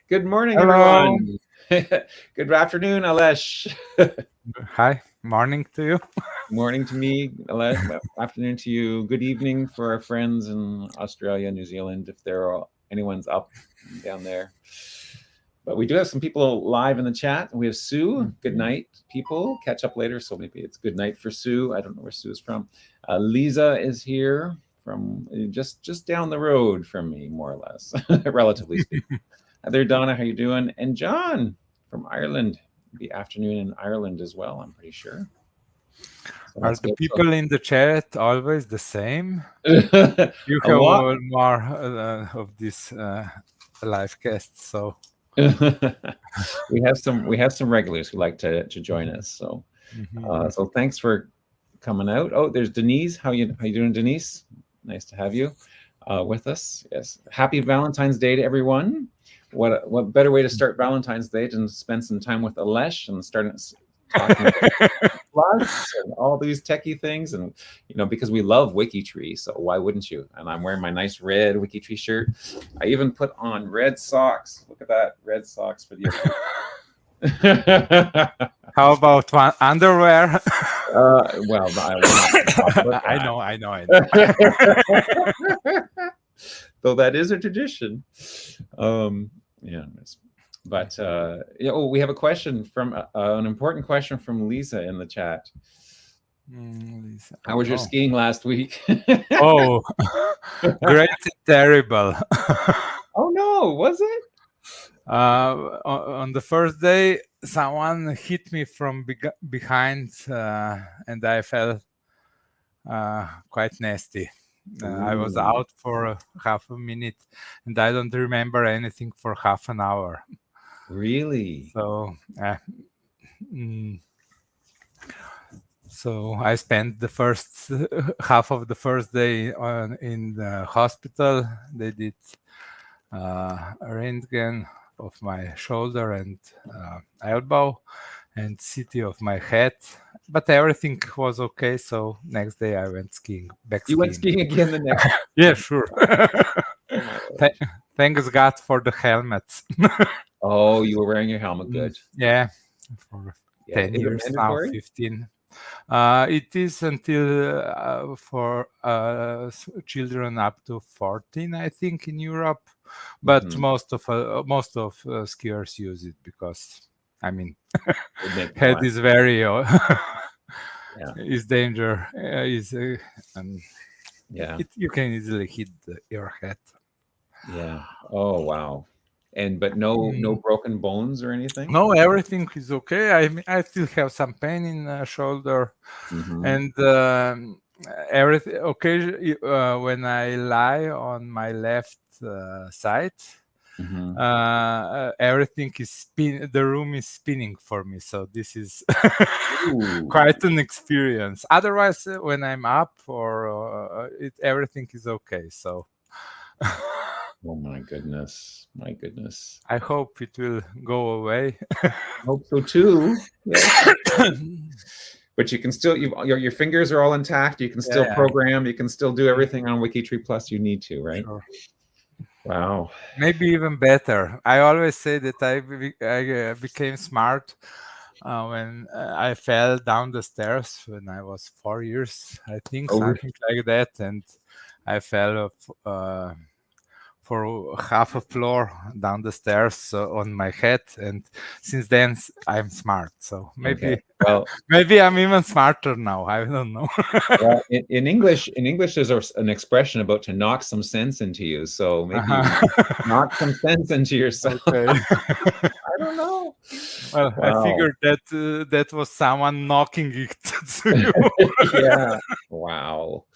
Good morning, Hello. everyone. Good afternoon, Aleš. Hi. Morning to you. Morning to me, Aleš. Well, afternoon to you. Good evening for our friends in Australia, New Zealand, if anyone's up down there. But we do have some people live in the chat. We have Sue. Good night, people. Catch up later, so maybe it's good night for Sue. I don't know where Sue is from. Lisa is here from just down the road from me, more or less, relatively speaking. There, Donna, how you doing? And John from Ireland. It'll be afternoon in Ireland as well, I'm pretty sure. So Are that's the good. people in the chat always the same? A You lot. have more of these live casts, so We have some regulars who like to join us. So so thanks for coming out. Oh, there's Denise. How you doing, Denise? Nice to have you with us. Yes. Happy Valentine's Day to everyone. What better way to start Valentine's Day than spend some time with Aleš and start talking about plus and all these techie things, and because we love WikiTree, so why wouldn't you? And I'm wearing my nice red WikiTree shirt. I even put on red socks. Look at that, red socks for the How about underwear? Well, I know. Though that is a tradition. Yeah. But we have a question from an important question from Lisa in the chat. Lisa. How was your skiing last week? Oh, great and terrible. Oh no, was it? On the first day, someone hit me from behind, and I felt quite nasty. I was out for half a minute, and I don't remember anything for half an hour. Really? So I spent the first half of the first day in the hospital. They did a röntgen of my shoulder and elbow and CT of my head, but everything was okay. So next day I went skiing. You went skiing again the next? Yeah, sure. Thanks God for the helmets. Oh, you were wearing your helmet. Good. Yeah, for 10 years now, 15. It is until for children up to 14, I think, in Europe. But most of skiers use it because, I mean, head is very is danger. You can easily hit your head. Yeah. Oh wow. But no broken bones or anything? No, everything is okay. I still have some pain in the shoulder, and everything. Occasionally, when I lie on my left side, everything is the room is spinning for me. So this is quite an experience. Otherwise, when I'm up, everything is okay. So. Oh my goodness. I hope it will go away. I hope so too. Yeah. But you can still, your fingers are all intact. You can still program. You can still do everything on WikiTree Plus you need to, right? Sure. Wow. Maybe even better. I always say that I became smart when I fell down the stairs when I was 4 years, I think, something like that. And I fell for half a floor down the stairs on my head, and since then I'm smart. So maybe maybe I'm even smarter now. I don't know. Well, in English, there's an expression about to knock some sense into you. So maybe knock some sense into yourself. Okay. I don't know. Well, I figured that that was someone knocking it to you. Yeah. Wow.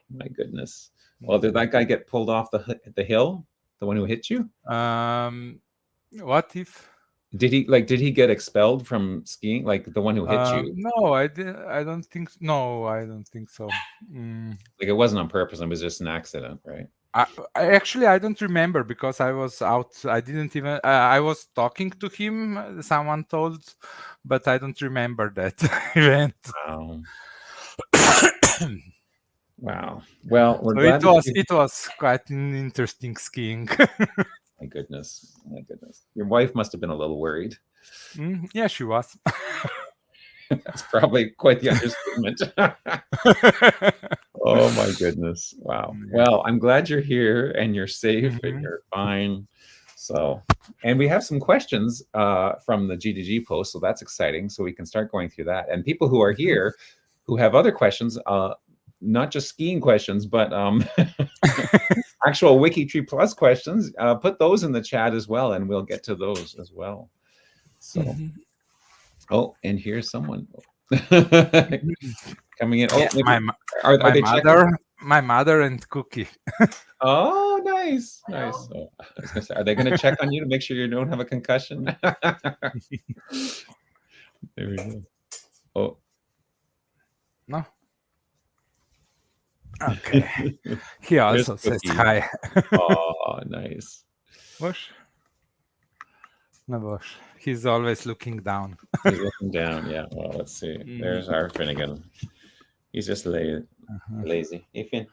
My goodness. Well, did that guy get pulled off the hill? The one who hit you? What if? Did he get expelled from skiing? Like the one who hit you? No, I don't think. No, I don't think so. Like it wasn't on purpose. It was just an accident, right? I don't remember because I was out. I didn't even. I was talking to him. Someone told, but I don't remember that event. Wow. Wow. Well, so it was quite an interesting skiing. My goodness. Your wife must have been a little worried. Yeah, she was. That's probably quite the understatement. Oh my goodness. Wow. Well, I'm glad you're here and you're safe and you're fine. So, and we have some questions from the G2G post, so that's exciting. So we can start going through that. And people who are here who have other questions, not just skiing questions, but actual WikiTree Plus questions, put those in the chat as well, and we'll get to those as well. So, oh, and here's someone coming in. Oh, yeah, my mother and Cookie. Oh, nice. Oh, I was gonna say, are they going to check on you to make sure you don't have a concussion? There we go. Oh, no. Okay. He also says hi. Oh, nice. Bosch? No, Bosch. He's always looking down. He's looking down. Yeah. Well, let's see. There's our Finnegan. He's just lazy. Hey, Finn,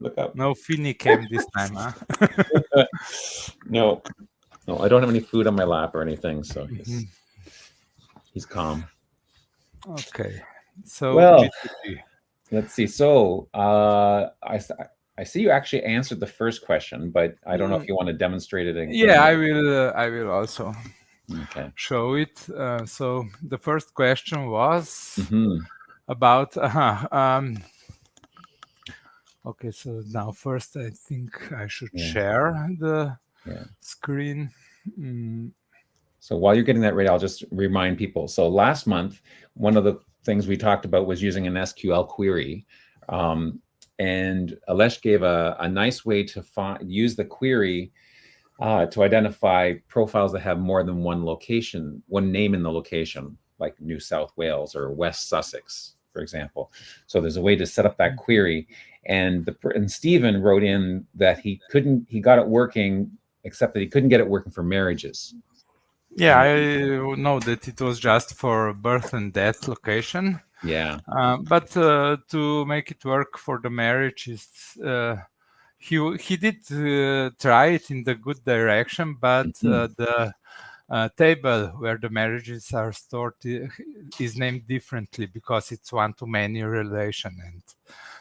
look up. No Finny came this time, huh? No, I don't have any food on my lap or anything, so he's calm. Okay. So, well, let's see. So, I see you actually answered the first question, but I don't know if you want to demonstrate it again. Yeah, I will also show it. So the first question was about okay, so now first I think I should share the screen. So while you're getting that ready, I'll just remind people. So last month, one of the things we talked about was using an SQL query. And Aleš gave a nice way to use the query to identify profiles that have more than one name in the location, like New South Wales or West Sussex, for example. So there's a way to set up that query. And Stephen wrote in that he got it working, except that he couldn't get it working for marriages. Yeah, I know that it was just for birth and death location. Yeah. But to make it work for the marriage, he did try it in the good direction, but the table where the marriages are stored is named differently because it's one-to-many relation. And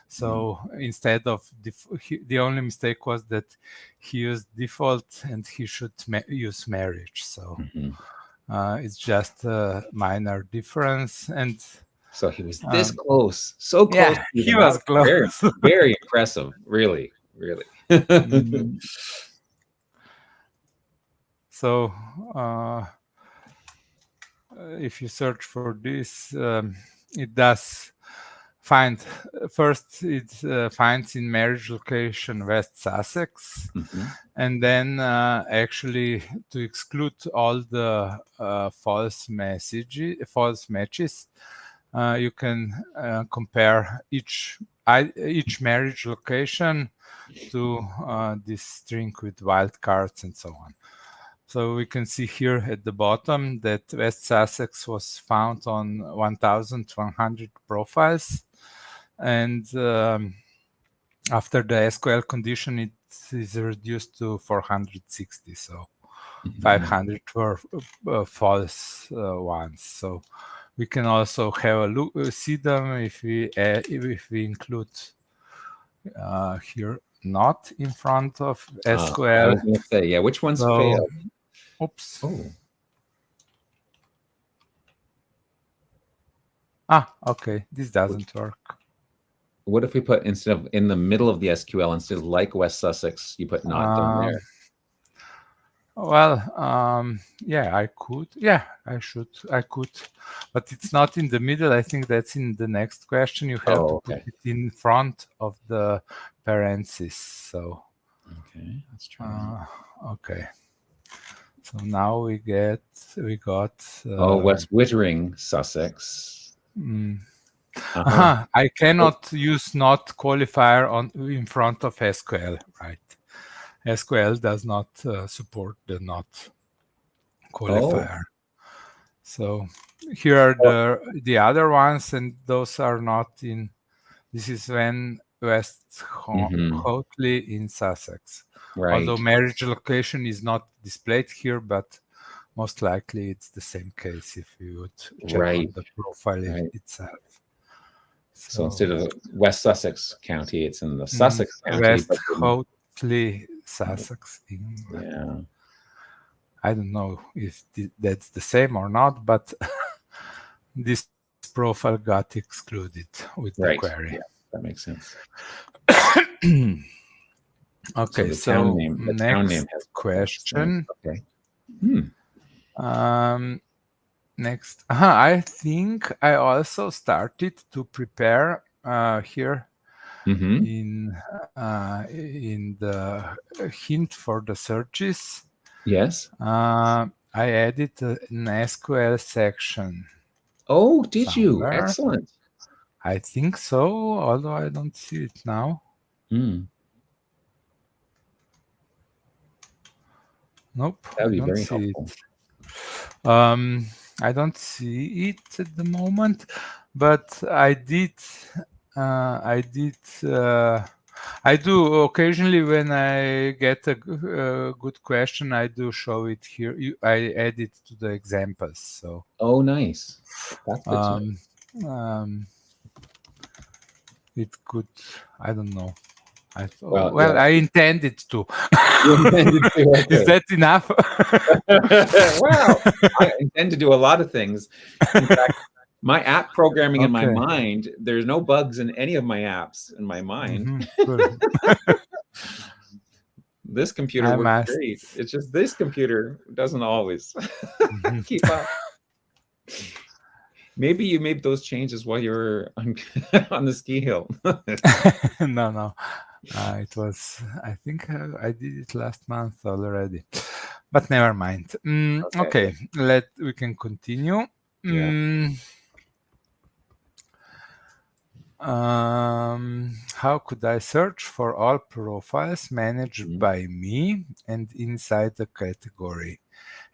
so instead of the only mistake was that he used default and he should use marriage. So it's just a minor difference. And so he was this close, so close. Yeah, he was close. Very, very impressive, really. So if you search for this, it does find first. It finds in marriage location West Sussex, and then actually to exclude all the false matches. You can compare each marriage location to this string with wildcards and so on. So we can see here at the bottom that West Sussex was found on 1,100 profiles. And after the SQL condition, it is reduced to 460. So 500 were false ones. So we can also have a look, see them if we include here not in front of SQL. I was going to say, yeah, which ones failed? Oops. Oh. Okay. This doesn't work. What if we put, instead of in the middle of the SQL, instead of like West Sussex, you put not down there? Well, yeah, I could. Yeah, I could. But it's not in the middle. I think that's in the next question. You have to put it in front of the parentheses. So. Okay, let's try. Okay. So now we got. West Wittering, Sussex. I cannot use not qualifier in front of SQL, right? SQL does not support the not qualifier. So here are the other ones, and those are not in. This is when West Hoathly in Sussex. Right. Although marriage location is not displayed here, but most likely it's the same case if you would check on the profile itself. So instead of West Sussex County, it's in the Sussex County. West Hoathly, Sussex, England. Yeah. I don't know if that's the same or not, but this profile got excluded with the query. Yeah, that makes sense. Okay, so the town name has question. Okay. Next, I think I also started to prepare here in the hint for the searches. Yes. I added an SQL section. Oh, did you? Excellent. I think so, although I don't see it now. Nope, that would be very helpful. I don't see it at the moment, but I do occasionally when I get a good question, I do show it here. I add it to the examples. So. Oh, nice. That's good to know. It could. I don't know. I intended to. You intended to. Okay. Is that enough? Wow. I intend to do a lot of things. In fact, my app programming in my mind, there's no bugs in any of my apps in my mind. This computer works great. It's just this computer doesn't always keep up. Maybe you made those changes while you were on the ski hill. No. It was, I think I did it last month already, but never mind. Okay, we can continue. How could I search for all profiles managed by me and inside the category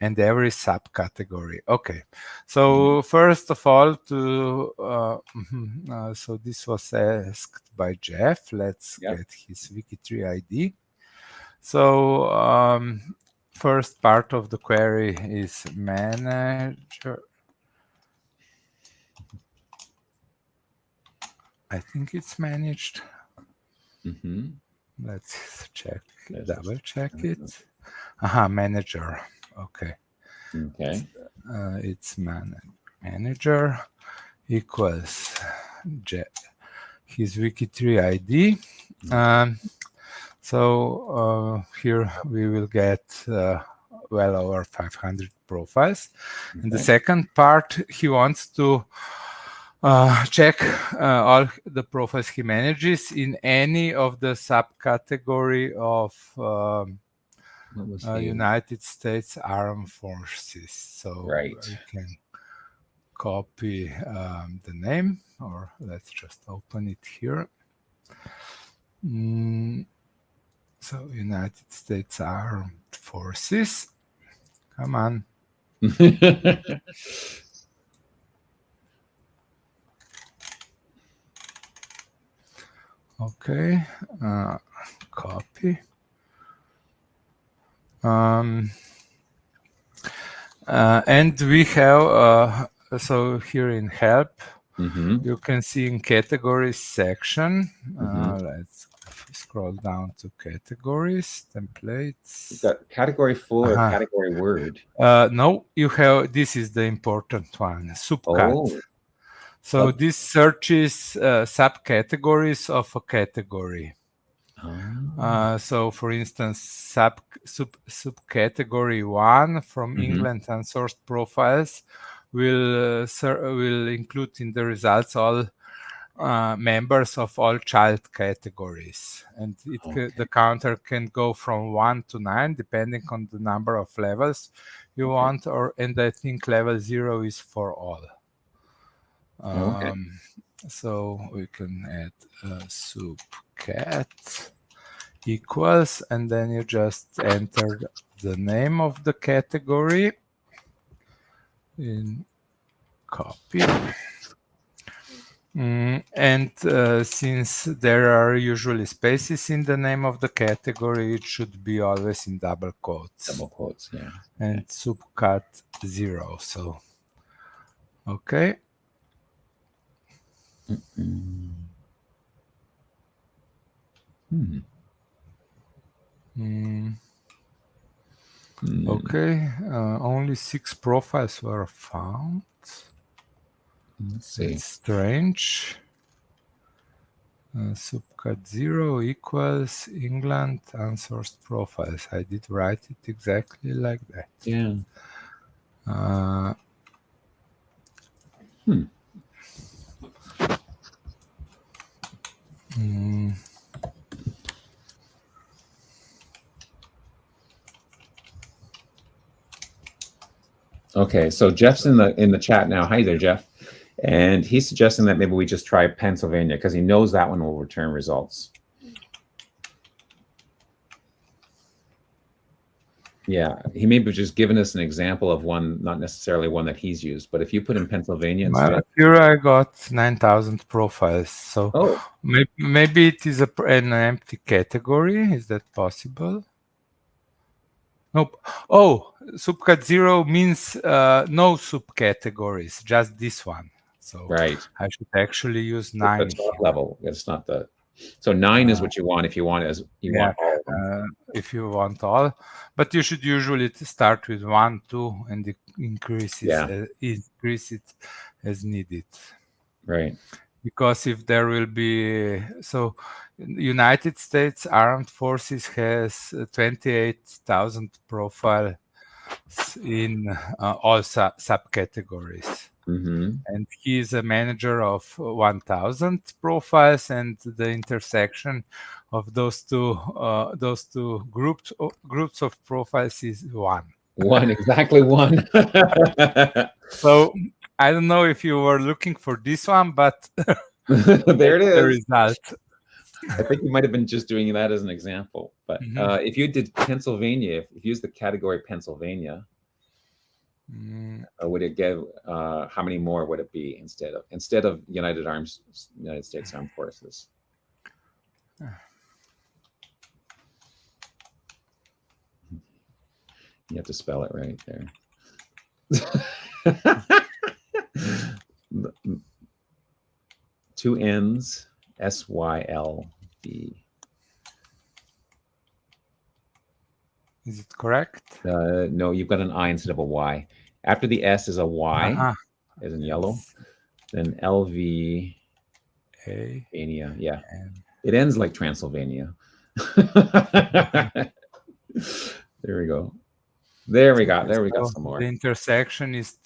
and every subcategory? Okay, so first of all, so this was asked by Jeff. Let's get his WikiTree ID. So first part of the query is manager. I think it's managed. Let's check, double check it. Manager. Okay. It's manager equals his WikiTree ID. So here we will get well over 500 profiles. In the second part, he wants to check all the profiles he manages in any of the subcategory of United States Armed Forces. So you can copy the name, or let's just open it here. So United States Armed Forces. Come on. Okay, copy. And we have, so here in help, you can see in categories section, let's scroll down to categories, templates. You've got category full or category word? No, you have, this is the important one, subcat. So this searches subcategories of a category. So, for instance, subcategory 1 from England unsourced profiles will include in the results all members of all child categories, and the counter can go from 1 to 9 depending on the number of levels you want, and I think level 0 is for all. So we can add subcat equals, and then you just enter the name of the category in copy. And since there are usually spaces in the name of the category, it should be always in double quotes. Double quotes, yeah. And subcat 0. So, okay. Okay, only 6 profiles were found. Let's see. It's strange. Subcat 0 equals England unsourced profiles. I did write it exactly like that. Yeah. Okay, so Jeff's in the chat now. Hi there, Jeff. And he's suggesting that maybe we just try Pennsylvania because he knows that one will return results. Yeah, he may be just giving us an example of one, not necessarily one that he's used. But if you put in Pennsylvania instead, here I got 9,000 profiles. So maybe it is an empty category. Is that possible? Nope. Oh, subcat 0 means no subcategories, just this one. So I should actually use 9. It's the top level. It's not the. So 9 is what you want if you want want all of them. If you want all, but you should usually start with 1, 2, and increase it as needed. Right. Because if there will be United States Armed Forces has 28,000 profiles in all subcategories. And he is a manager of 1,000 profiles, and the intersection of those two groups of profiles is 1. Exactly 1. So I don't know if you were looking for this one, but there it is. The result. I think you might have been just doing that as an example. But if you did Pennsylvania, if you use the category Pennsylvania, would it give how many more would it be instead of United States Armed Forces? You have to spell it right there. 2 N's, SYLV. Is it correct? No, you've got an I instead of a Y. After the S is a Y, as in yellow. Then LV. Vania. Yeah. It ends like Transylvania. There we go. There we got some more. The intersection is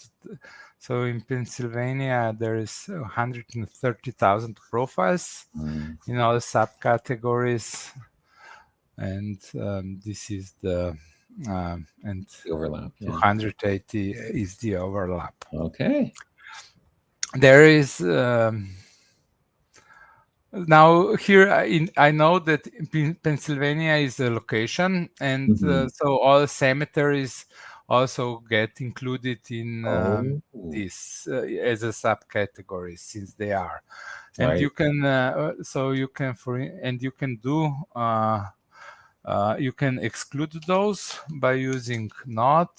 so in Pennsylvania there is 130,000 profiles in all subcategories, and this is the overlap. 280 is the overlap. Okay. There is now here I know that Pennsylvania is a location, and so all cemeteries also get included in this as a subcategory, since they are. And you can you can exclude those by using not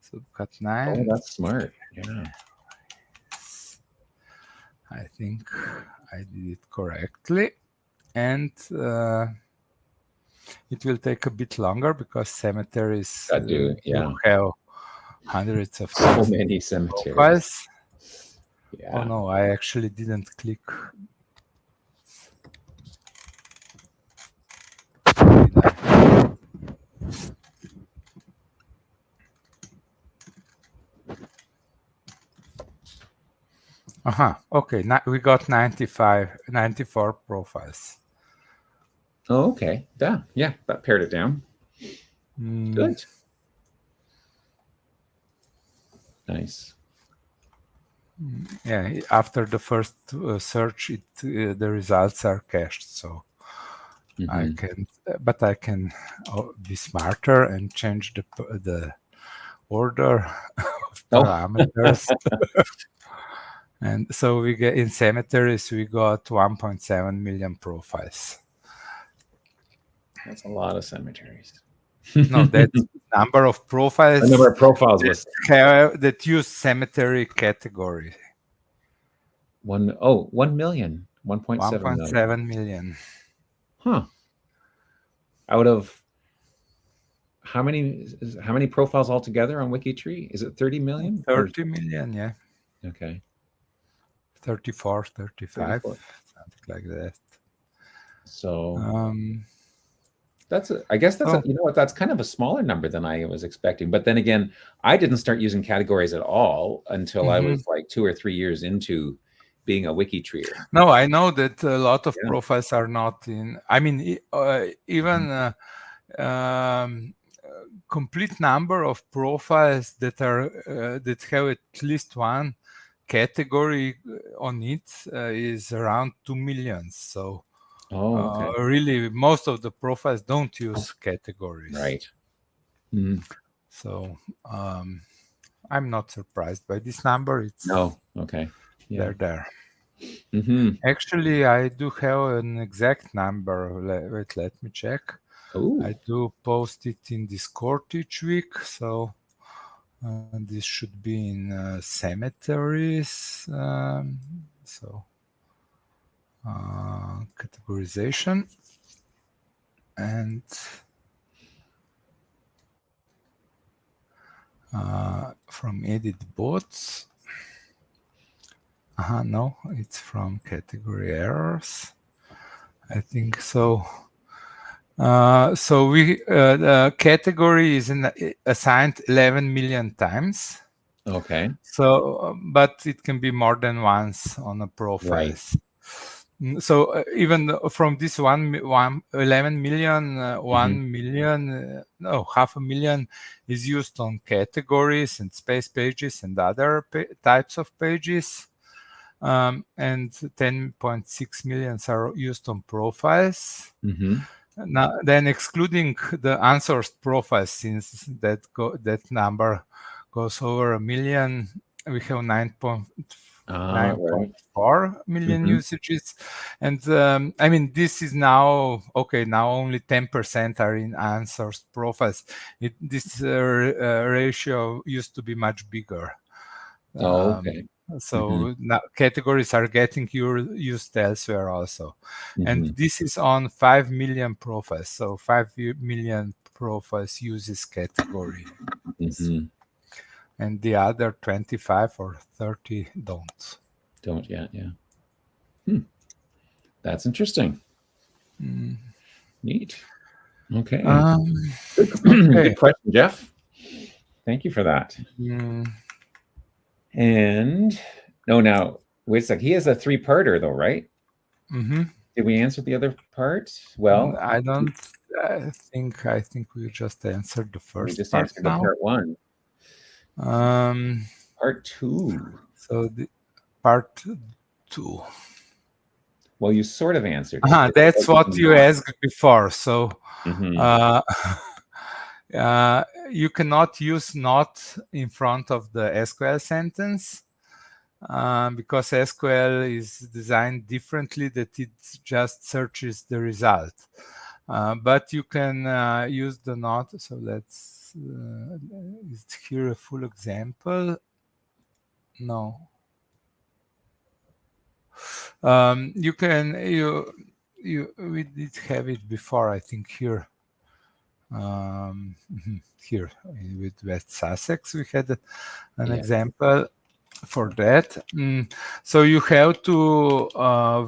subcat 9. Oh, that's smart. Yeah. I think I did it correctly, and it will take a bit longer because cemeteries have hundreds of so many cemeteries. Yeah. Oh no, I actually didn't click. Okay, we got 94 profiles. Oh, okay. Yeah, that pared it down. Good. Nice. Yeah, after the first search, the results are cached, so I can be smarter and change the order of parameters. And so we get in cemeteries, we got 1.7 million profiles. That's a lot of cemeteries. No, that's number of profiles. The number of profiles that use cemetery category. 1 million. 1.7 million. Huh. Out of how many profiles altogether on WikiTree? Is it 30 million? 30 million, yeah. Okay. 34, 35, 34. something like that. So I guess that's you know what, that's kind of a smaller number than I was expecting. But then again, I didn't start using categories at all until I was like 2 or 3 years into being a WikiTreeer. No, I know that a lot of profiles are not in. I mean, even complete number of profiles that are that have at least one category on it is around 2 million. So really, most of the profiles don't use categories. Right. So I'm not surprised by this number. It's they're there. Actually, I do have an exact number. Wait, let me check. I do post it in Discord each week, so this should be in cemeteries. So categorization and from edit bots. No, it's from category errors. I think so. So we the category is assigned 11 million times. Okay. So, but it can be more than once on a profile. Right. So even from this 11 million, 1 million, no, 500,000 is used on categories and space pages and other types of pages. And 10.6 million are used on profiles. Now, then excluding the unsourced profiles, since that number goes over 1 million, we have 9.4 million usages. And I mean, this is now, now only 10% are in unsourced profiles. This ratio used to be much bigger. So now categories are getting used elsewhere also. And this is on 5 million profiles. So 5 million profiles uses category. And the other 25 or 30 don't. Don't yet, yeah. That's interesting. Neat. Okay. Good question, Jeff. Thank you for that. And now wait a sec. He has a 3-parter though, right? Did we answer the other part? Well, I think we just answered the first. We just answered the part 1. Part 2. So the part 2. Well, you sort of answered. That's what you asked before. So you cannot use not in front of the SQL sentence because SQL is designed differently, that it just searches the result. But you can use the not. So let's is here a full example? No. You can we did have it before, I think, here. Here with West Sussex we had an example for that. So you have to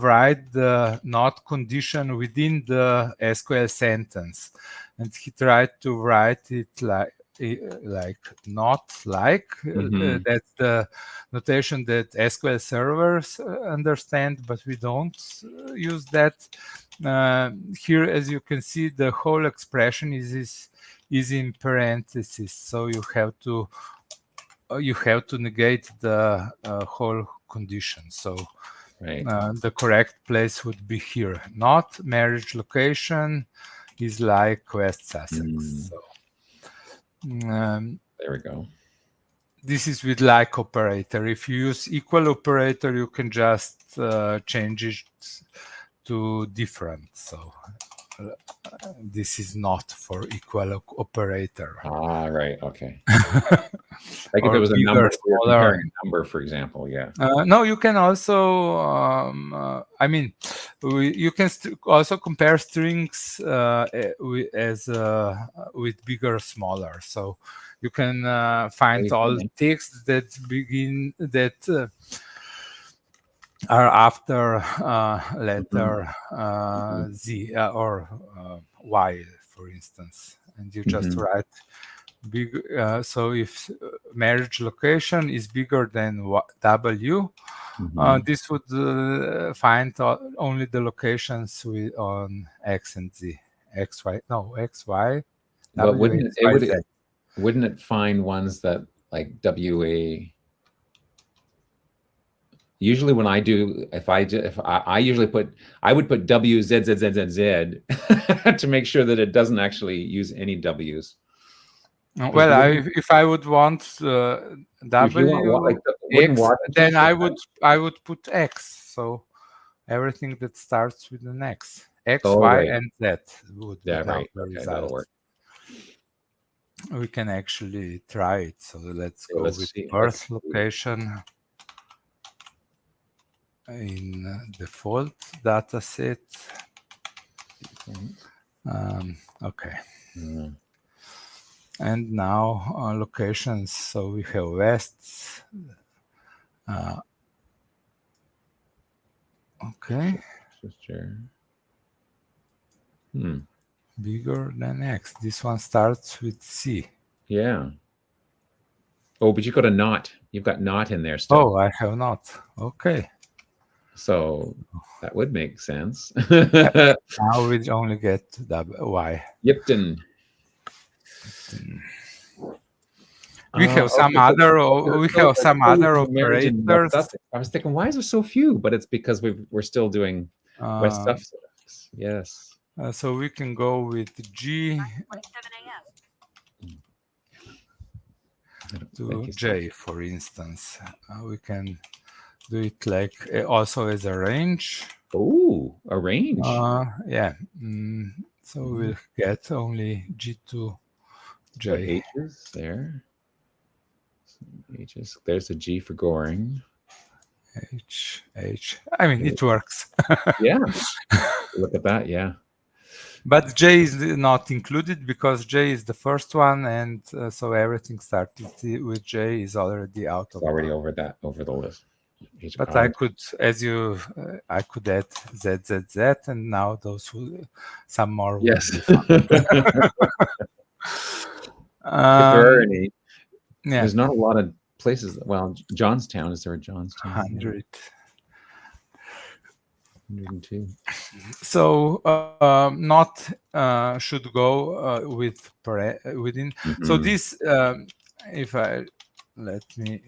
write the not condition within the SQL sentence, and he tried to write it like not like. That's the notation that SQL servers understand, but we don't use that. Here, as you can see, the whole expression is in parentheses, so you have to negate the whole condition. So the correct place would be here. Not marriage location is like West Sussex. So there we go. this is with like operator. If you use equal operator, you can just change it to different. So this is not for equal operator. Ah, right. Okay. Like if Or it was a bigger, number, smaller. a number, for example. Yeah. No, you can also, I mean, you can also compare strings with bigger, smaller. So you can find all texts that begin are after letter Z or Y, for instance, and you just write big. So if marriage location is bigger than W, this would find only the locations on X and Z, X, Y, no, X, Y, But W, X, Y, Z. Wouldn't it find ones that like WA? Usually when I do, if I usually I would put W, Z, Z, Z, Z, Z to make sure that it doesn't actually use any W's. Well, if I would want W, X, then I would put X. So everything that starts with an X, Y, and Z would be right. the Okay, result. that'll work. We can actually try it. So let's go with birth location in default data set. Okay. And now locations. So we have West. Okay. Bigger than X. This one starts with C. Yeah. Oh, but you've got a not. You've got not in there still. Oh, I have not. Okay. So that would make sense. Now we only get Y. Yipton. We have some other. We have some other operators. I was thinking, why is there so few? But it's because we're still doing West Sussex. Yes. So we can go with G to J, for instance. We can do it like also as a range. Oh, a range. Yeah. So we'll get only G to J. H's there. H's. There's a G for Goring. H. I mean, it works. Yeah. Look at that. Yeah. But J is not included because J is the first one, and so everything started with J is already out of. It's already over the list. But I could, I could add Z, and now those some more. Yes. If there are any, there's not a lot of places. Well, Johnstown, is there a Johnstown? 102. So not should go with within. So this, if I let me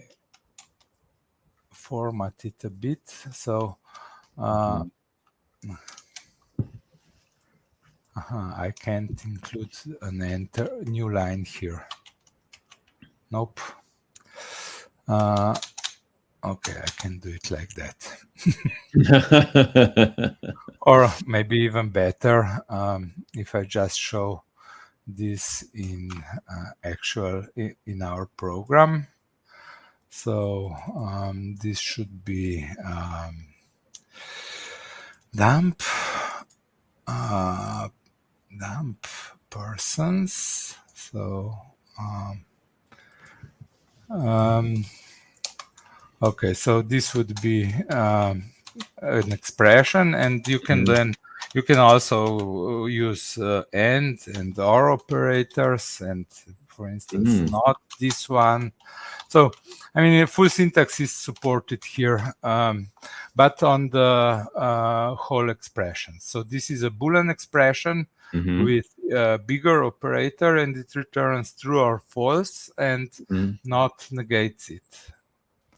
format it a bit. So I can't include an new line here. Nope. Okay, I can do it like that. Or maybe even better, if I just show this in in our program. So this should be dump persons. So okay, so this would be an expression, and you can then also use and or operators, and for instance not this one. So I mean, full syntax is supported here, but on the whole expression. So this is a Boolean expression with a bigger operator, and it returns true or false and not negates it.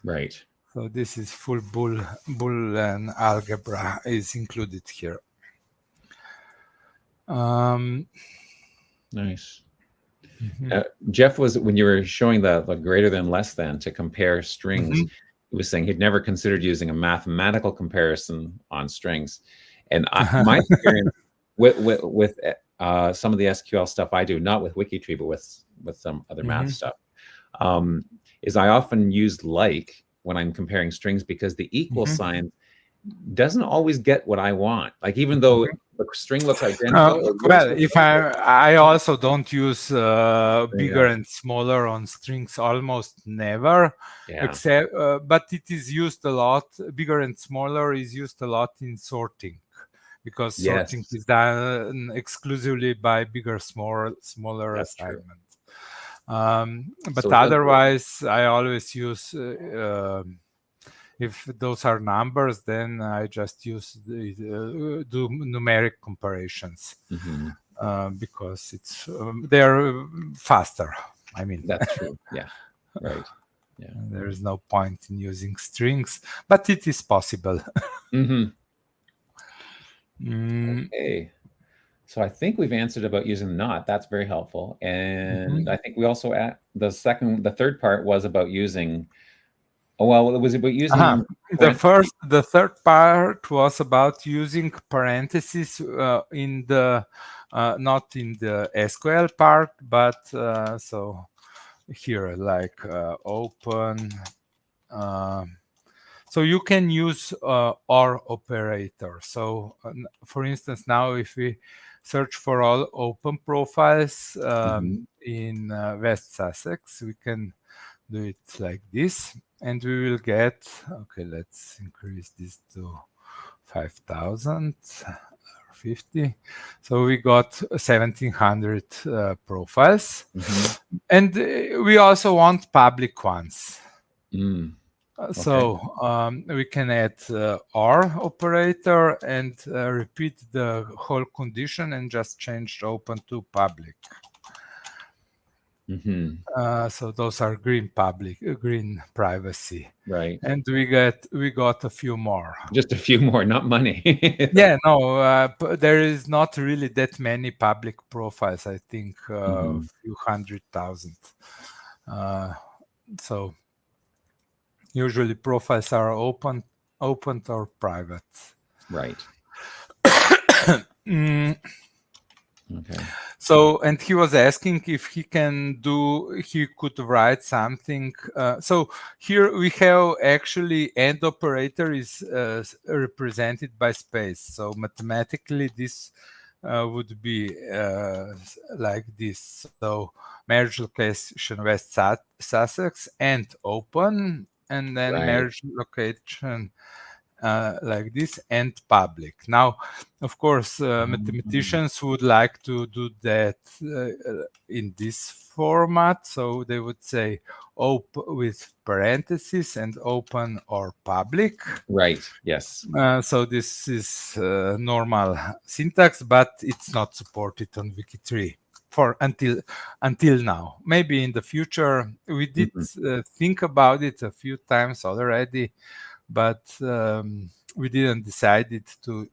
Right. So this is full Boolean algebra is included here. Nice. Jeff was, when you were showing the greater than less than to compare strings, he was saying he'd never considered using a mathematical comparison on strings. And my experience with some of the SQL stuff I do, not with WikiTree, but with some other math stuff, is I often use like when I'm comparing strings, because the equal sign doesn't always get what I want. Like, even though the string looks identical. Well, if I also don't use bigger and smaller on strings, almost never. Except, but it is used a lot. Bigger and smaller is used a lot in sorting, because sorting is done exclusively by bigger, smaller assignments. But so otherwise, I always use. If those are numbers, then I just use do numeric comparisons, because it's they're faster. I mean, that's true. Yeah, right. Yeah, there is no point in using strings, but it is possible. Okay. So I think we've answered about using not. That's very helpful. And I think we also the third part was about using. Oh, well, it was about using the third part was about using parentheses in the not in the SQL part, but so here, like open. So you can use OR operator. So for instance, now if we search for all open profiles in West Sussex, we can do it like this, and we will get, okay, let's increase this to 5,000 or 50. So we got 1,700 profiles, and we also want public ones. So we can add OR operator and repeat the whole condition and just change open to public. So those are green privacy, right? And we got a few more. Just a few more, not money. Yeah, no, there is not really that many public profiles. I think a few 100,000. So usually profiles are open or private. Right. Okay. So, and he was asking if he could write something. So here we have actually AND operator is represented by space. So mathematically this would be like this. So marriage location West Sussex and open, and then marriage location like this and public. Now, of course, mathematicians would like to do that in this format. So they would say open with parentheses and open or public. Right. Yes. So this is normal syntax, but it's not supported on WikiTree until now. Maybe in the future we did think about it a few times already, but we didn't decide to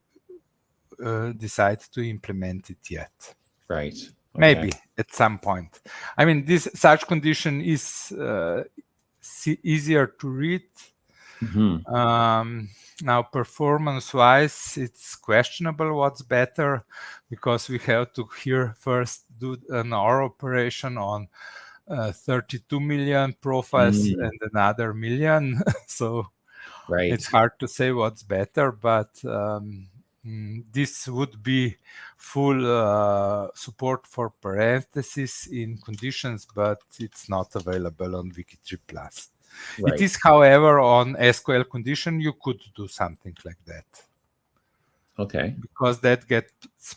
implement it yet. Right. Okay. Maybe at some point. I mean, such condition is easier to read. Now, performance-wise, it's questionable what's better, because we have to here first do an OR operation on 32 million profiles and another million. So it's hard to say what's better, but this would be full support for parentheses in conditions, but it's not available on WikiTree Plus. It is, however, on SQL condition, you could do something like that. Okay. Because that gets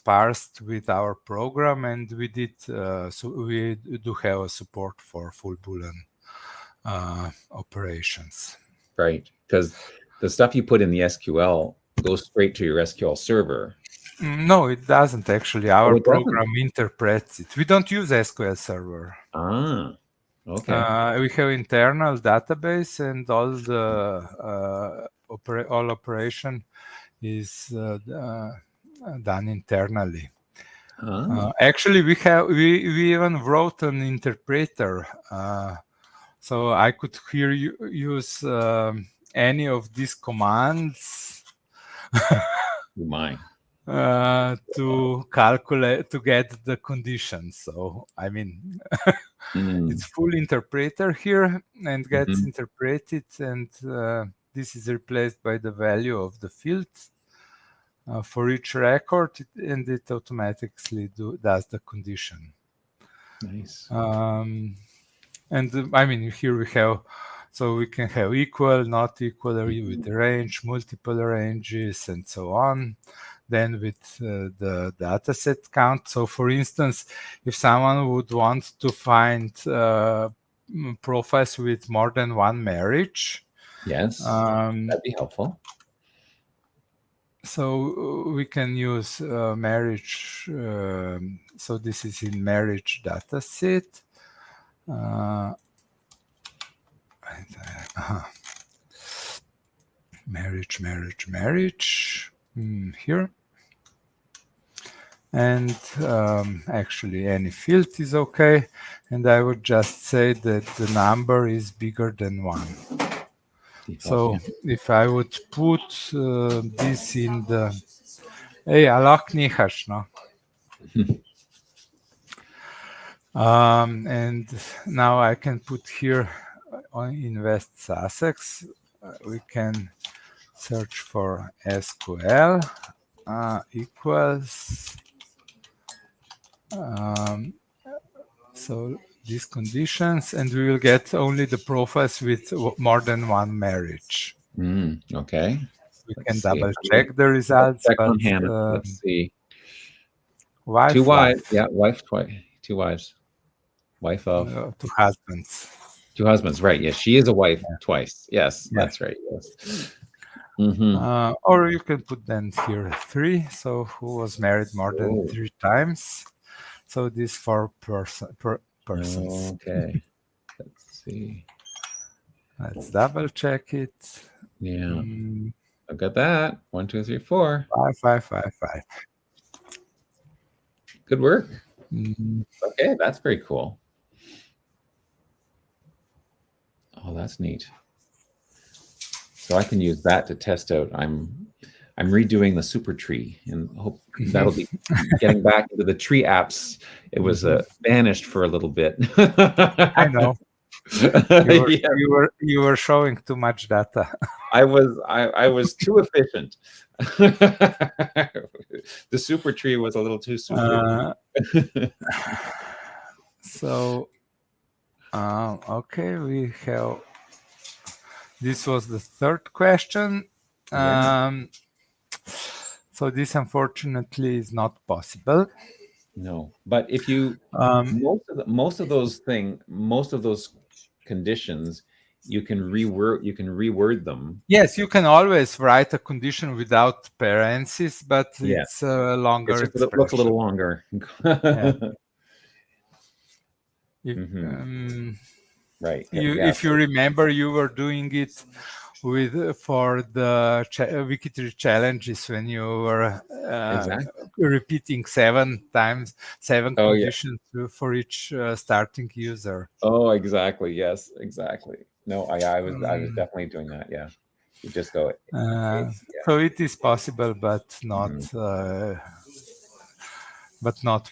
parsed with our program, and we did. So we do have a support for full Boolean operations. Right, because the stuff you put in the SQL goes straight to your SQL server. No, it doesn't actually. Our program interprets it. We don't use SQL Server. Ah, okay. We have internal database, and all the all operation is done internally. Actually, we even wrote an interpreter, so I could here use any of these commands to calculate, to get the conditions. So I mean, it's full interpreter here and gets interpreted, and this is replaced by the value of the field for each record, and it automatically does the condition. Nice. And I mean, here we have, so we can have equal, not equal, with the range, multiple ranges, and so on. Then with the dataset count. So for instance, if someone would want to find profiles with more than one marriage, yes, that'd be helpful. So we can use marriage. So this is in marriage dataset. Marriage. Here. And actually any field is okay. And I would just say that the number is bigger than 1. So if I would put this in the... Hey, alak nihaš, no? And now I can put here in West Sussex, we can search for SQL equals. So these conditions, and we will get only the profiles with more than one marriage. Okay. We can double check the results. Check on Hannah. Let's see. Wife, 2 wives. Yeah, wife twice. 2 wives. Wife of 2 husbands. 2 husbands, right? Yes, she is a wife twice. Yes, that's right. Yes. Or you can put then here 3. So who was married more than 3 times? So these 4 persons. Okay. Let's see. Let's double check it. Yeah. I've got that. 1, 2, 3, 4. 5. Good work. Okay, that's very cool. Oh, that's neat. So I can use that to test out. I'm redoing the super tree, and hope that'll be getting back into the tree apps. It was banished for a little bit. I know. You were showing too much data. I was too efficient. The super tree was a little too super. So okay, we have. This was the 3rd question. So this unfortunately is not possible. No, but if you most of those conditions, you can reword them. Yes, you can always write a condition without parentheses, but it's a longer expression. It looks a little longer. Right. If you remember, you were doing it for the WikiTree challenges when you were repeating 7 times 7 conditions for each starting user. Oh, exactly. Yes, exactly. No, I was definitely doing that. Yeah, you just go. So it is possible, but not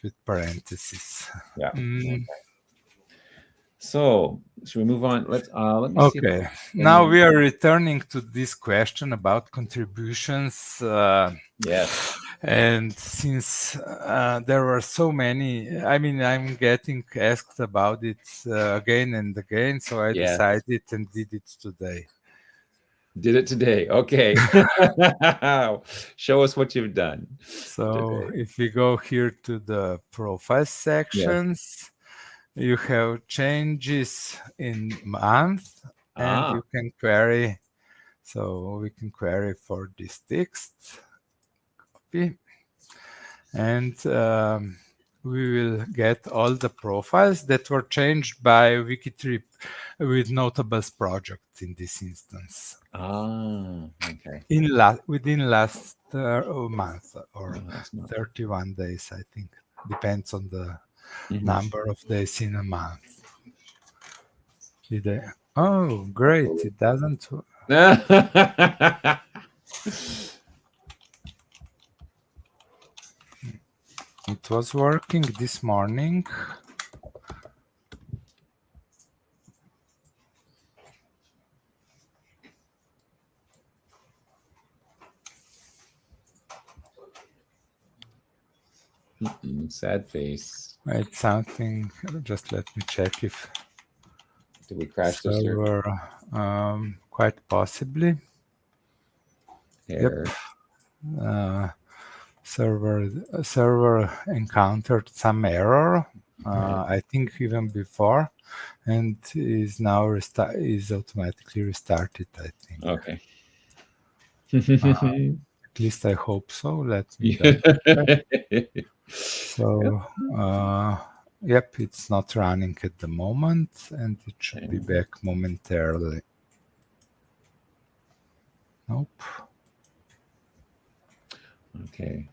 with parentheses. Yeah. So should we move on? Let me see. Okay. Now we are returning to this question about contributions. Yes. And since there were so many, I mean, I'm getting asked about it again and again, so I decided and did it today. Did it today. Okay. Show us what you've done. So if we go here to the profile sections, you have changes in month, and you can query. So we can query for this text. Copy. And we will get all the profiles that were changed by WikiTree with Notables project in this instance. Okay. Within last month or 31 days, I think. depends on the number of days in a month. Oh, great! It doesn't. It was working this morning. Sad face. It's something. Just let me check if. Did we crash the server? Quite possibly. Error. Yep. Server encountered some error. I think even before, and is now is automatically restarted. I think. Okay. At least I hope so. Let me. So, yep, it's not running at the moment, and it should be back momentarily. Nope. Okay.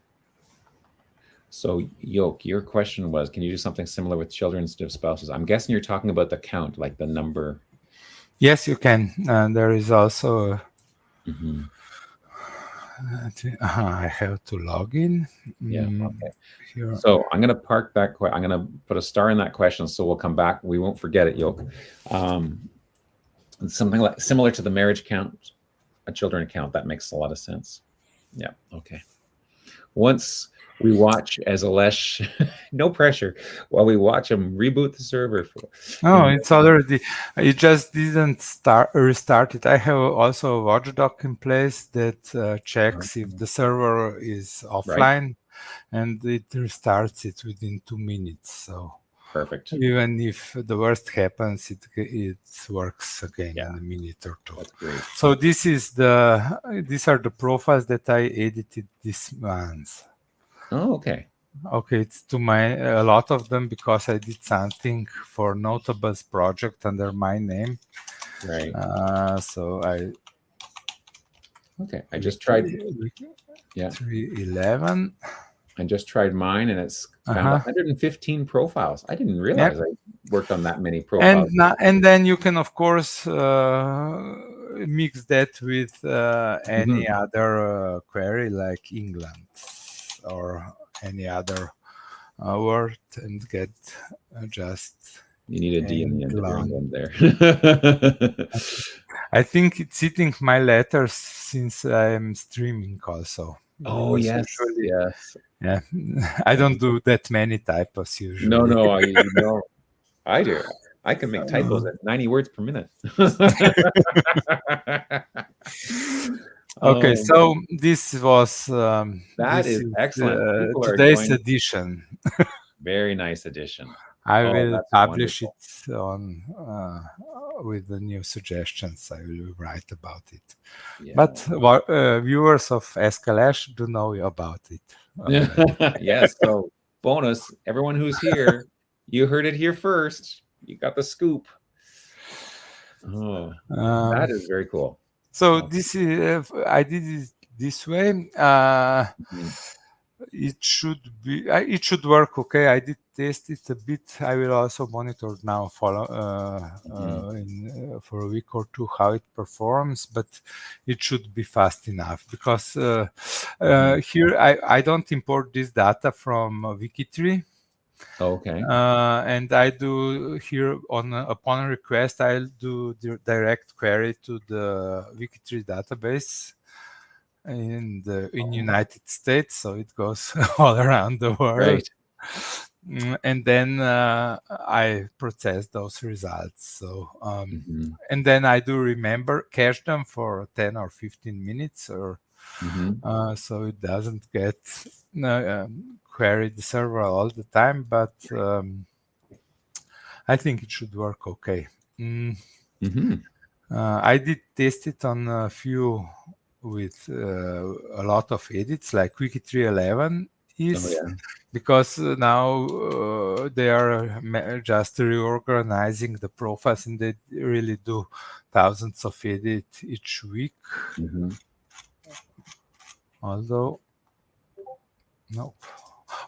So, Yoke, your question was, can you do something similar with children instead of spouses? I'm guessing you're talking about the count, like the number. Yes, you can. There is also I have to log in. Yeah. Okay. Here. So I'm going to park that. I'm going to put a star in that question, so we'll come back. We won't forget it, Yoke. Something like similar to the marriage count, a children account. That makes a lot of sense. Yeah. Okay. Once we watch as Aleš, no pressure, while we watch him reboot the server. It's already, it just didn't restart it. I have also a watchdog in place that checks if the server is offline, and it restarts it within 2 minutes. So perfect. Even if the worst happens, it works again in a minute or two. That's great. So these are the profiles that I edited this month. Oh, okay. Okay, it's a lot of them because I did something for Notables project under my name. Right. I just tried. 311. I just tried mine, and it's found 115 profiles. I didn't realize I worked on that many profiles. And then you can, of course, mix that with any other query like England or any other word and get just. You need a D in the end of your England there. I think it's hitting my letters since I'm streaming also. Oh, yes. Yes. Yeah. I don't do that many typos usually. No, I do. I can make typos at 90 words per minute. Okay, so this was that is excellent. Today's edition. Very nice edition. I will publish it on with the new suggestions. I will write about it. Yeah. But viewers of Ask Aleš do know about it. Yes. So bonus, everyone who's here, you heard it here first. You got the scoop. Oh, that is very cool. So this is I did it this way. It should work okay. I did test it a bit. I will also monitor now for a week or two how it performs, but it should be fast enough because here I don't import this data from WikiTree. Okay. And I do here upon request, I'll do the direct query to the WikiTree database in United States, so it goes all around the world. Right. And then I process those results. So and then I do cache them for 10 or 15 minutes, or so it doesn't get query the server all the time. But I think it should work okay. I did test it on a few with a lot of edits, like WikiTree 11 is, because now they are just reorganizing the profiles, and they really do thousands of edits each week. Although, nope.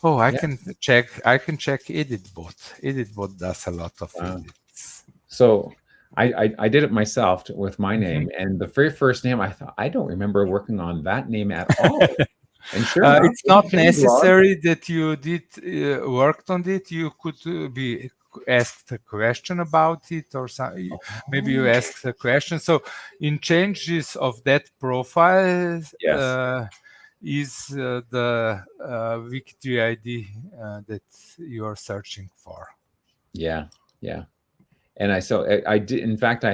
Oh, I can check EditBot. EditBot does a lot of edits. So I did it myself with my name, and the very first name I thought, I don't remember working on that name at all. And sure enough, it's not necessary that you did worked on it. You could be asked a question about it, or something. Maybe you asked a question. So in changes of that profile, is the WikiTree ID that you are searching for. Yeah. And I did. In fact, I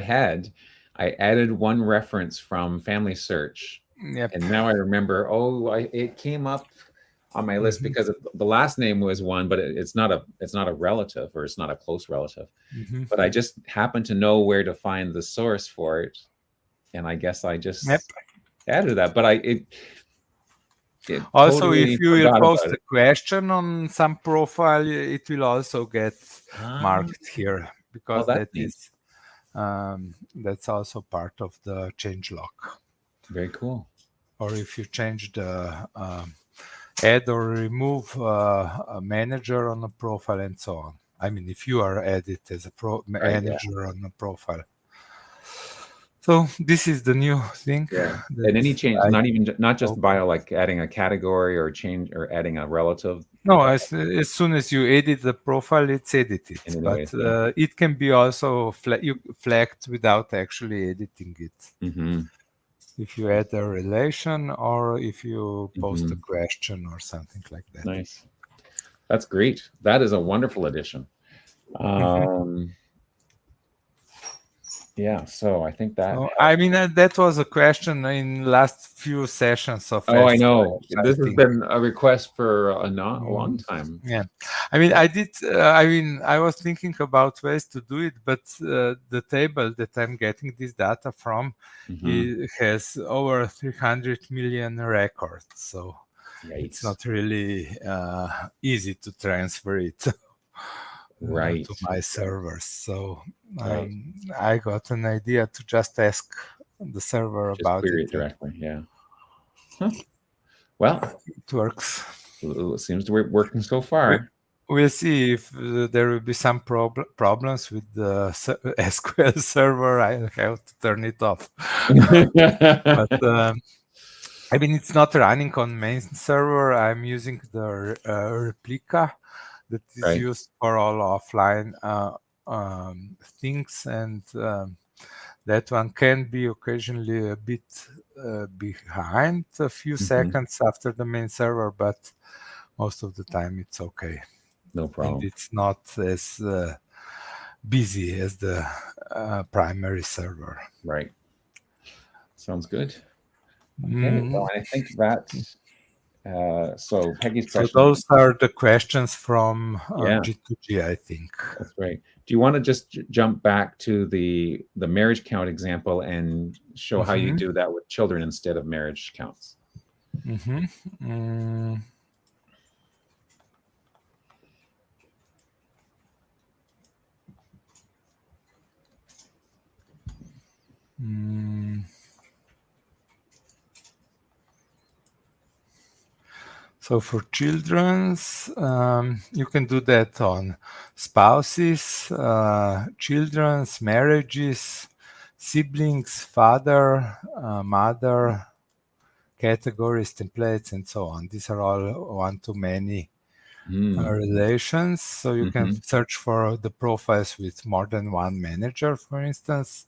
added one reference from Family Search, and now I remember. It came up on my list because the last name was one, but it's not a relative, or it's not a close relative. But I just happened to know where to find the source for it, and I guess I just added that. But also, totally if you will post a question on some profile, it will also get marked here, because that's also part of the change log. Very cool. Or if you change the add or remove a manager on a profile and so on. I mean, if you are added as a manager on a profile. So this is the new thing. Yeah. And any change, not just bio, like adding a category or adding a relative. No, as soon as you edit the profile, it's edited. But it can be also flagged without actually editing it. If you add a relation, or if you post a question or something like that. Nice. That's great. That is a wonderful addition. Yeah, so I think that. I mean, that was a question in last few sessions of. I know. This has been a request for a long time. Yeah, I mean, I was thinking about ways to do it, but the table that I'm getting this data from it has over 300 million records, so it's not really easy to transfer it. To my servers. So I got an idea to just ask the server about query it directly. Yeah. Well, it works. It seems to be working so far. We'll see if there will be some problems with the SQL server. I have to turn it off. But I mean, it's not running on main server. I'm using the replica that is used for all offline things, and that one can be occasionally a bit behind, a few seconds after the main server, but most of the time it's okay. No problem. And it's not as busy as the primary server. Right. Sounds good. Okay. Well, I think that's. So Peggy's question. So those are the questions from G2G, I think. That's great. Do you want to just jump back to the marriage count example and show how you do that with children instead of marriage counts? So for children's, you can do that on spouses, children's, marriages, siblings, father, mother, categories, templates, and so on. These are all one-to-many relations. So you can search for the profiles with more than one manager, for instance.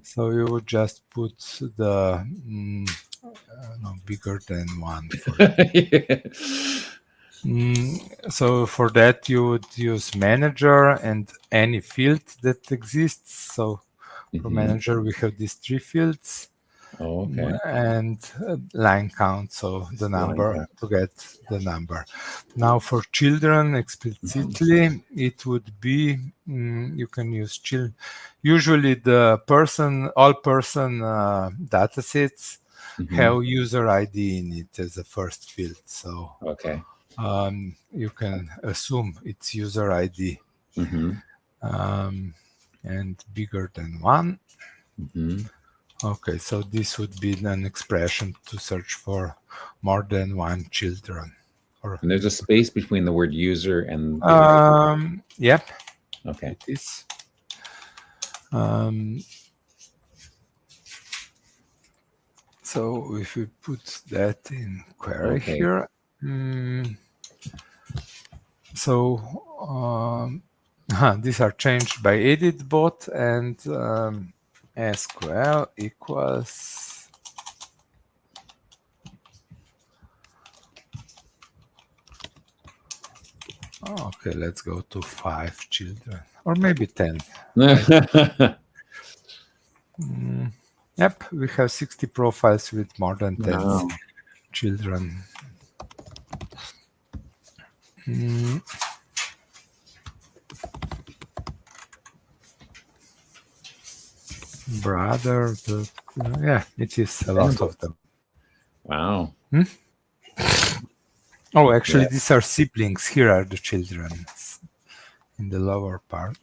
So you would just put the bigger than one. So for that you would use manager and any field that exists. So for manager we have these 3 fields. And line count, so the number to get the number. Now for children explicitly, it would be you can use children. Usually the all person datasets have user ID in it as a first field. So you can assume it's user ID and bigger than 1. Okay, so this would be an expression to search for more than 1 children And there's a space between the word user and yep. Okay. It is. So if we put that in query here, so these are changed by edit bot, and SQL equals okay, let's go to 5 children, or maybe 10. Yep, we have 60 profiles with more than 10 children. Brother, yeah, it is a lot of them. Wow. Oh, actually, these are siblings. Here are the children in the lower part.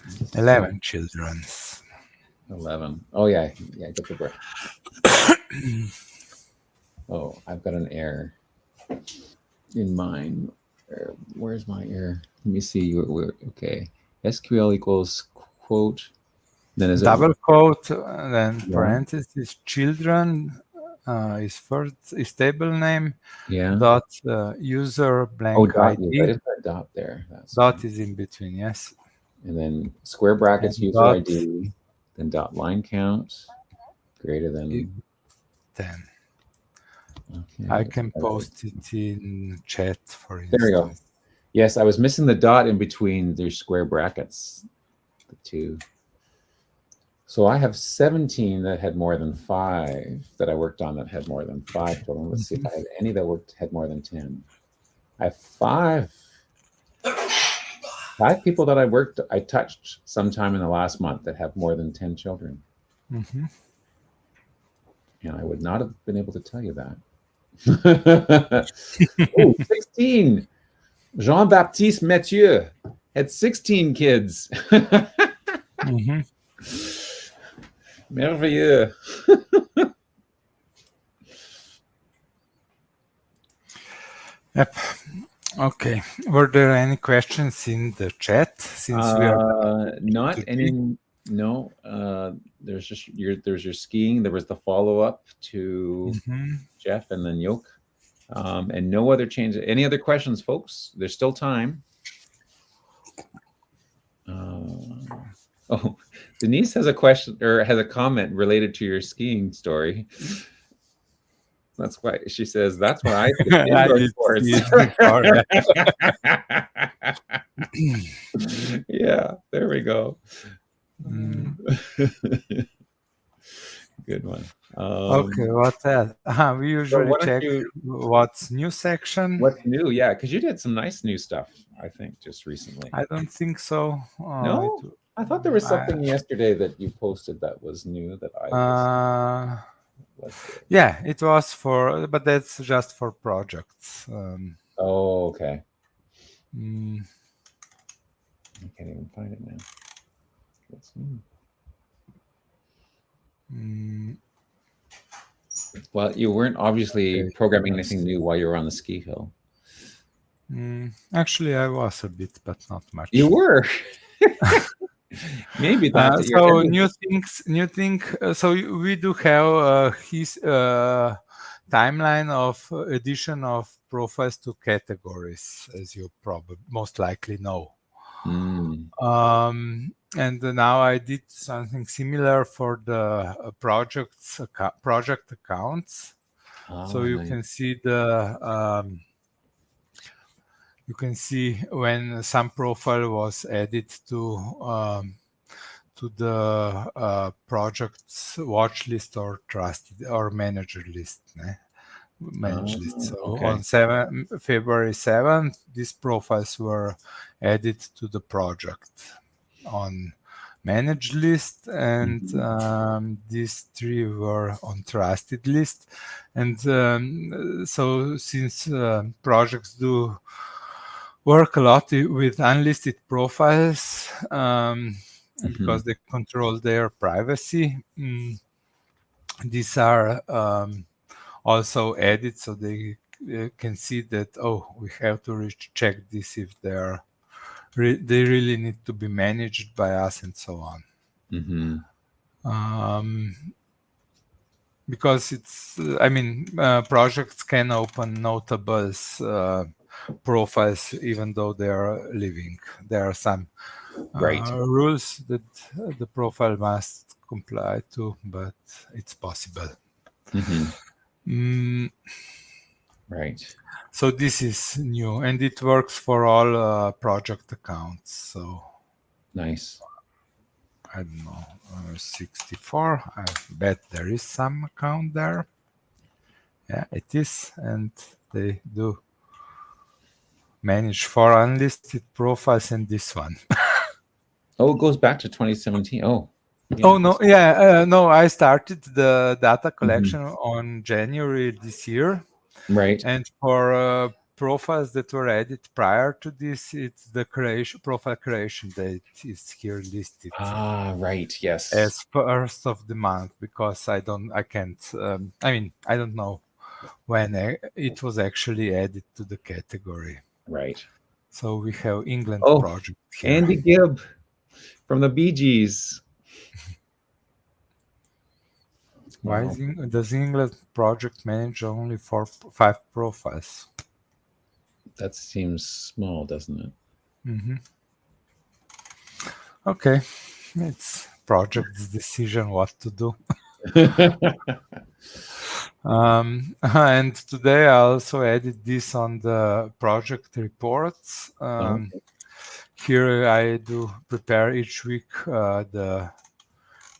So, 11 children. 11. Oh, yeah. Yeah, get the break. Oh, I've got an error in mine. Where's my error? Let me see. Okay. SQL equals quote. Then is double quote, then parentheses, children is first is table name. Dot user blank dot, ID. I just got a dot there. Dot is in between, yes. And then square brackets and user ID. Then dot line count greater than 10. Okay. I can post it in chat, for instance. There we go. Yes, I was missing the dot in between their square brackets, the two. So I have 17 that had more than 5 that I worked on that had more than 5 children. Let's see if I had any that had more than 10. I have 5 people that I touched sometime in the last month that have more than 10 children. And I would not have been able to tell you that. 16. Jean-Baptiste Mathieu had 16 kids. Merveilleux. Yep. Okay. Were there any questions in the chat? Since we are not any. No. There's just there's your skiing. There was the follow-up to Jeff and then Yoke. And no other change. Any other questions, folks? There's still time. Oh, Denise has a question or has a comment related to your skiing story. That's why she says that's why I did indoor sports. Yeah, there we go. Good one. Okay, what's that? We usually check what's new section. What's new? Yeah, because you did some nice new stuff, I think, just recently. I don't think so. No, I thought there was something yesterday that you posted that was new that I. Yeah, it was but that's just for projects. Oh, okay. I can't even find it now. What's new? Well, you weren't obviously programming anything new while you were on the ski hill. Actually, I was a bit, but not much. You were. Maybe that's so new thing. So we do have his timeline of addition of profiles to categories, as you probably most likely know. And now I did something similar for the project accounts. So you can see you can see when some profile was added to the project's watch list or trusted or manager list. So on February 7th, these profiles were added to the project on managed list, and these 3 were on trusted list. And so since projects do work a lot with unlisted profiles, because they control their privacy. These are also added so they can see that, oh, we have to check this if they really need to be managed by us and so on. Because it's, projects can open notables profiles even though they are living. There are some rules that the profile must comply to, but it's possible. Right. So this is new, and it works for all project accounts. So nice. I don't know, 64. I bet there is some account there. Yeah, it is, and they do manage 4 unlisted profiles and this one. Oh, it goes back to 2017. Oh. Yeah, oh no, yeah, no. I started the data collection on January this year. Right. And for profiles that were added prior to this, it's the profile creation date is here listed. Ah, right. Yes. As first of the month, because I don't know when it was actually added to the category. Right. So we have England project here. Andy Gibb from the Bee Gees. Why does England project manage only 5 profiles? That seems small, doesn't it? Okay, it's project's decision what to do. And today I also added this on the project reports. Here I do prepare each week the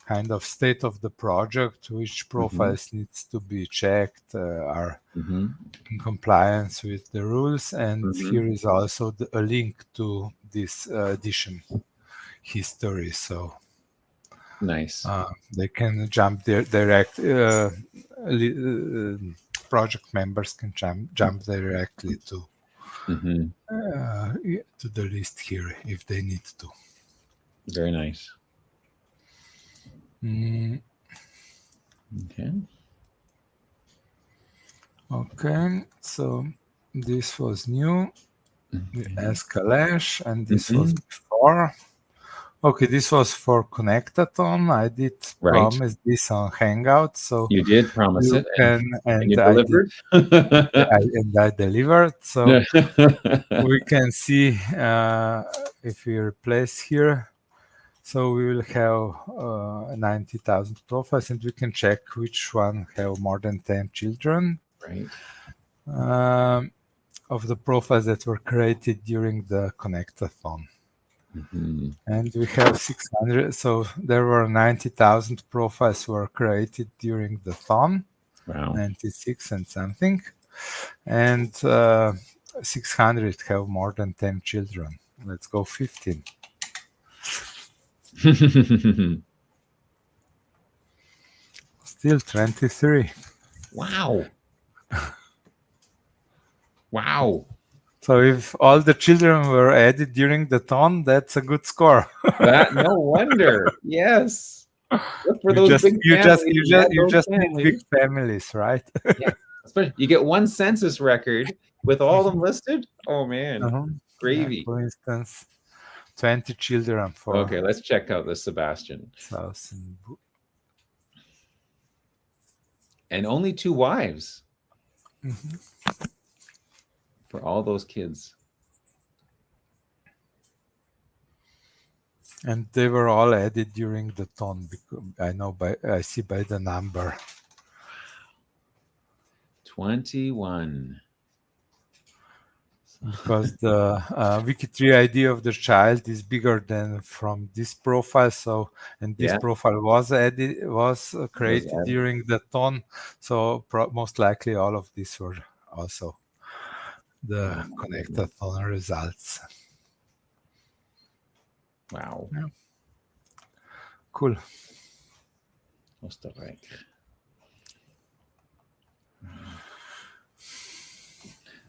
kind of state of the project, which profiles needs to be checked, are in compliance with the rules, and here is also a link to this edition history. So nice. They can jump there direct. Project members can jump directly to the list here if they need to. Very nice. Okay, so this was new. Ask Aleš, and this was before. Okay, this was for Connectathon. I did promise this on Hangout, so you did promise it, and you delivered. I delivered. So we can see if we replace here. So we will have 90,000 profiles, and we can check which one have more than 10 children. Right. Of the profiles that were created during the Connectathon. And we have 600, so there were 90,000 profiles were created during the thon. Wow. 96 and something, and 600 have more than 10 children. Let's go 15. Still 23. Wow. Wow. So if all the children were added during the thon, that's a good score. No wonder. Yes. Look for those big families. You just need big families, right? Yeah. Especially you get one census record with all of them listed. Oh man. Gravy. Yeah, for instance, 20 children for. Okay, let's check out this Sebastian. And only 2 wives. For all those kids. And they were all added during the thon, because I see by the number. 21. Because the WikiTree ID of the child is bigger than from this profile. So, and this profile was created during the thon. So most likely all of these were also the Connectathon results. Wow. Yeah. Cool. Österreich.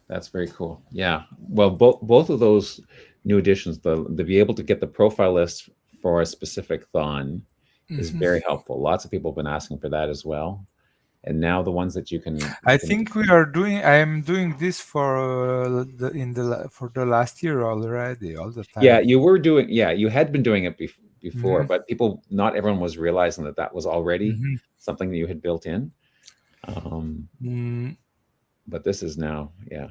That's very cool. Yeah. Well, both of those new additions, to be able to get the profile list for a specific thon is very helpful. Lots of people have been asking for that as well. And now the ones that you can. I think we are doing. I am doing this for the last year already, all the time. Yeah, you were doing. Yeah, you had been doing it before, but not everyone was realizing that was already something that you had built in. But this is now, yeah,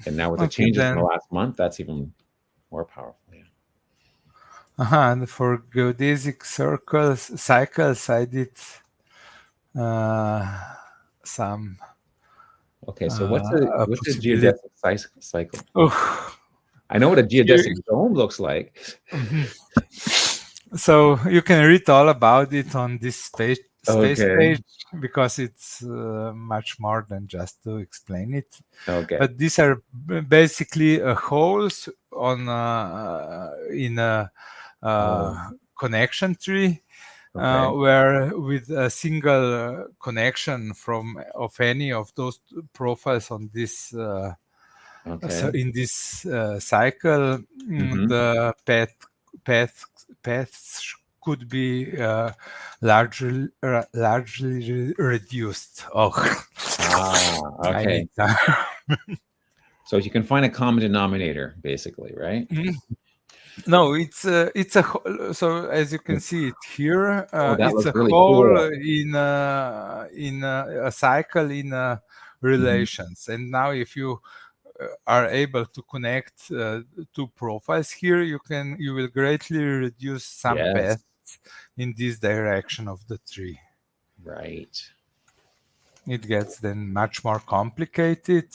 and now with the changes in the last month, that's even more powerful. Yeah. And for geodesic cycles, I did some. Okay, so what's a geodesic cycle? I know what a geodesic zone looks like. So you can read all about it on this space page, because it's much more than just to explain it. Okay. But these are basically holes on in a connection tree. Where with a single connection of any of those profiles on this so in this cycle, the paths could be largely reduced. Okay. So you can find a common denominator, basically, right? No, it's a so as you can see it here, it's a really hole cool. in a cycle in relations. And now if you are able to connect two profiles here, you will greatly reduce some paths in this direction of the tree. Right. It gets then much more complicated.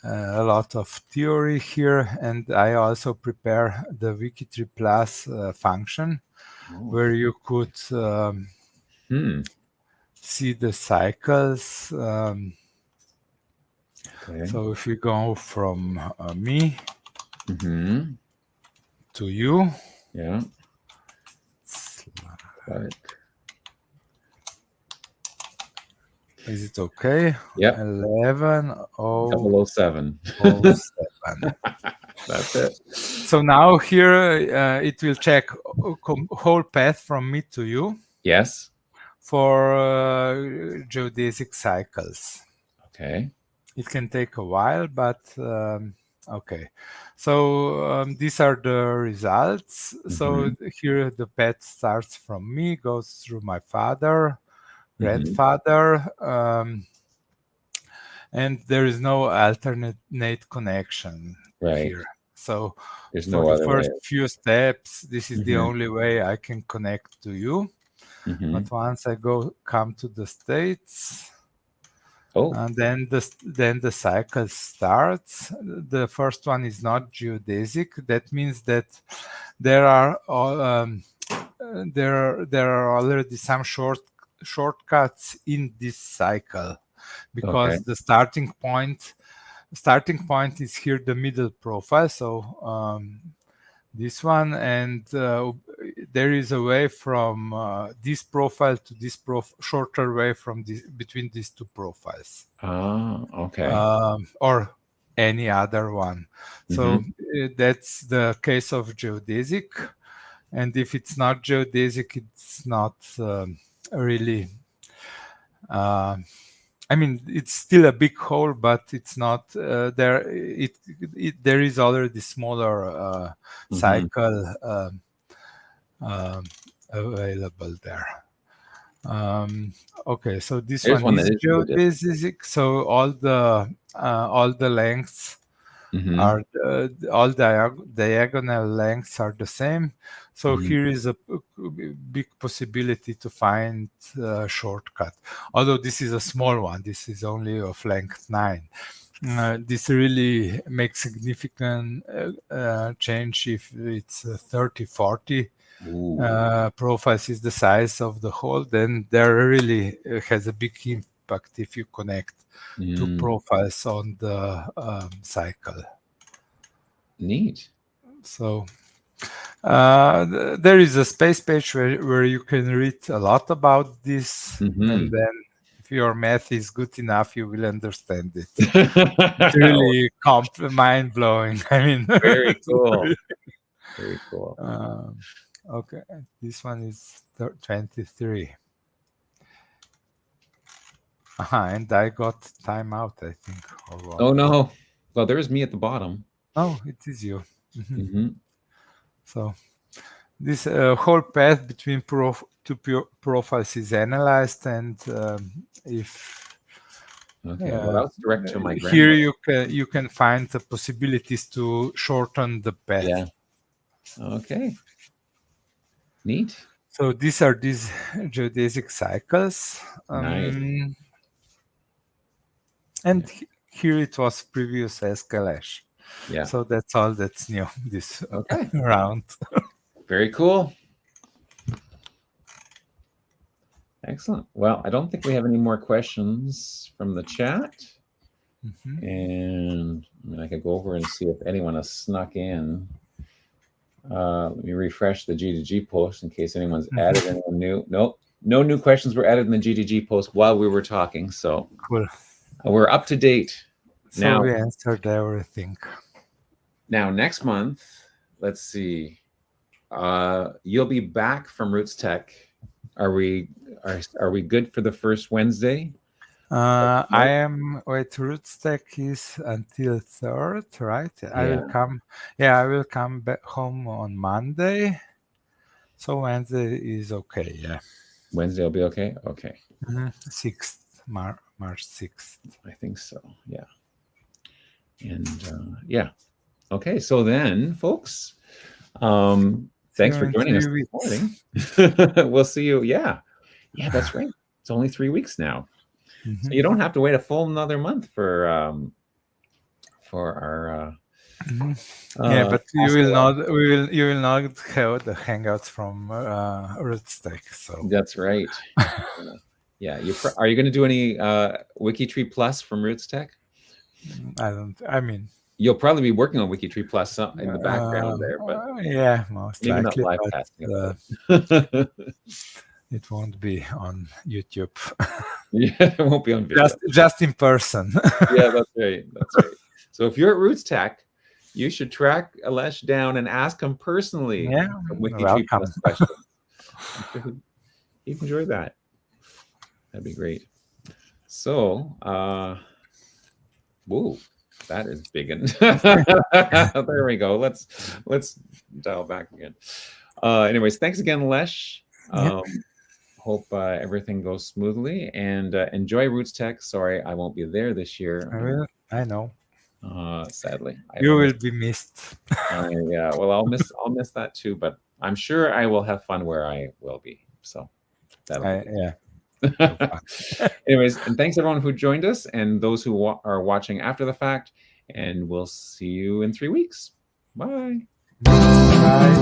A lot of theory here, and I also prepare the WikiTree Plus function where you could see the cycles. So if you go from me to you, is it okay? Yeah. 11:07. That's it. So now here it will check whole path from me to you. Yes. For geodesic cycles. Okay. It can take a while, but okay. So these are the results. So here the path starts from me, goes through my father, grandfather, and there is no alternate connection here. So there's for the first few steps, this is the only way I can connect to you. But once I come to the states, and then the cycle starts. The first one is not geodesic. That means that there are already some shortcuts in this cycle, because the starting point is here, the middle profile. So this one, and there is a way from this profile to this shorter way from between these two profiles. Or any other one. So that's the case of geodesic. And if it's not geodesic, it's not really. I mean, it's still a big hole, but it's not there. There is already smaller cycle available there. Okay, so this one is geodesic. So all the lengths are all diagonal lengths are the same. So here is a big possibility to find a shortcut. Although this is a small one, this is only of length 9. This really makes significant change if it's 30, 40 profiles is the size of the hole. Then there really has a big impact if you connect two profiles on the cycle. Neat. So there is a space page where you can read a lot about this, and then if your math is good enough, you will understand it. It's really mind-blowing. I mean, very cool. Very cool. Okay, this one is 23. And I got timeout, I think. Or what? Oh no! Well, there's me at the bottom. Oh, it is you. So this whole path between two profiles is analyzed, and if well, that's direct to my here grandmother. you can find the possibilities to shorten the path. Yeah. Okay. Neat. So these are these geodesic cycles. Nice. And here it was previous Aleš. Yeah. So that's all that's new this round. Very cool. Excellent. Well, I don't think we have any more questions from the chat. And I mean, I could go over and see if anyone has snuck in. Let me refresh the G2G post in case anyone's added anyone new. Nope. No new questions were added in the G2G post while we were talking. So cool. We're up to date. So now, we answered everything. Now, next month, let's see. You'll be back from Roots Tech. Are we good for the first Wednesday? I am with Roots Tech is until 3rd, right? Yeah. I will come back home on Monday. So Wednesday is okay, yeah. Wednesday will be okay? Okay. 6th, March 6th. I think so, yeah. And yeah. Okay, so then, folks, thanks for joining us this morning. We'll see you. Yeah, that's right. It's only 3 weeks now. So you don't have to wait a full another month for our yeah, but you will not have the hangouts from Roots Tech. So that's right. Yeah, are you going to do any WikiTree Plus from Roots Tech? I mean, you'll probably be working on WikiTree Plus in the background there, but yeah, most maybe likely. not live casting. It won't be on YouTube. Yeah, it won't be on video. Just in person. Yeah, that's right. That's right. So if you're at Roots Tech, you should track Aleš down and ask him personally. Yeah, WikiTree Plus questions. He'd enjoy that. That'd be great. So, whoa, that is big. There we go. Let's dial back again. Anyways, thanks again, Aleš. Hope everything goes smoothly, and enjoy Roots Tech. Sorry, I won't be there this year. I know. Sadly, you will be missed. Yeah, well, I'll miss that too, but I'm sure I will have fun where I will be. So that'll be yeah. Anyways, and thanks everyone who joined us and those who are watching after the fact, and we'll see you in 3 weeks. Bye. Bye.